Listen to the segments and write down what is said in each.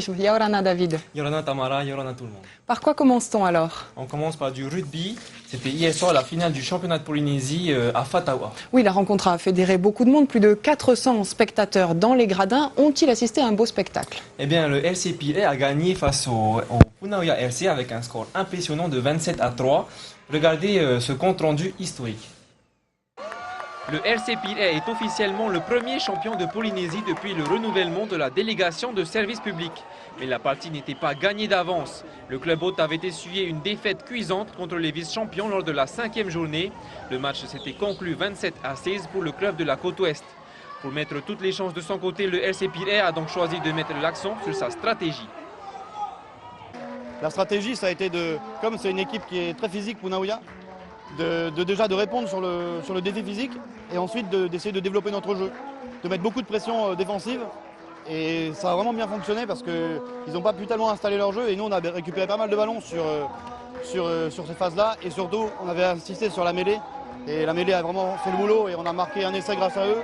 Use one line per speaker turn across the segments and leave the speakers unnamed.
sportifs. Yaorana David.
Yorana Tamara, Yorana tout le monde.
Par quoi commence-t-on alors?
On commence par du rugby. C'était hier soir la finale du championnat de Polynésie à Fatawa.
Oui, la rencontre a fédéré beaucoup de monde. Plus de 400 spectateurs dans les gradins. Ont-ils assisté à un beau spectacle?
Eh bien, le RC Pirée a gagné face au Punauia RC avec un score impressionnant de 27-3. Regardez ce compte-rendu historique.
Le RC Pirée est officiellement le premier champion de Polynésie depuis le renouvellement de la délégation de service public. Mais la partie n'était pas gagnée d'avance. Le club hôte avait essuyé une défaite cuisante contre les vice-champions lors de la 5e journée. Le match s'était conclu 27-16 pour le club de la côte ouest. Pour mettre toutes les chances de son côté, le RC Pirée a donc choisi de mettre l'accent sur sa stratégie.
La stratégie, ça a été comme c'est une équipe qui est très physique, Punauia, déjà de répondre sur le défi physique et ensuite d'essayer de développer notre jeu, de mettre beaucoup de pression défensive. Et ça a vraiment bien fonctionné parce qu'ils n'ont pas pu tellement installer leur jeu et nous on a récupéré pas mal de ballons sur cette phase-là et surtout on avait insisté sur la mêlée et la mêlée a vraiment fait le boulot et on a marqué un essai grâce à eux.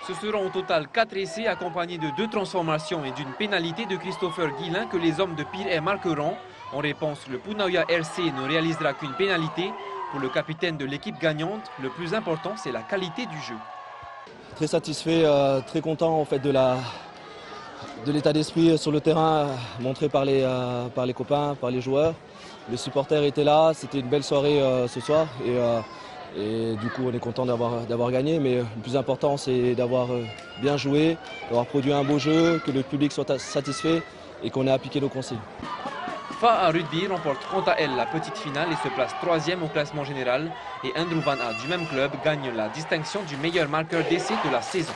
Ce seront au total 4 essais accompagnés de 2 transformations et d'une pénalité de Christopher Guillain que les hommes de Pirée marqueront. En réponse, le Punauia RC ne réalisera qu'une pénalité. Pour le capitaine de l'équipe gagnante, le plus important c'est la qualité du jeu.
Très satisfait, très content en fait de l'état d'esprit sur le terrain montré par les copains, par les joueurs. Les supporters étaient là, c'était une belle soirée ce soir et du coup on est content d'avoir gagné. Mais le plus important c'est d'avoir bien joué, d'avoir produit un beau jeu, que le public soit satisfait et qu'on ait appliqué nos consignes.
FAA Rugby remporte quant à elle la petite finale et se place 3e au classement général. Et Andrew Van A du même club gagne la distinction du meilleur marqueur d'essai de la saison.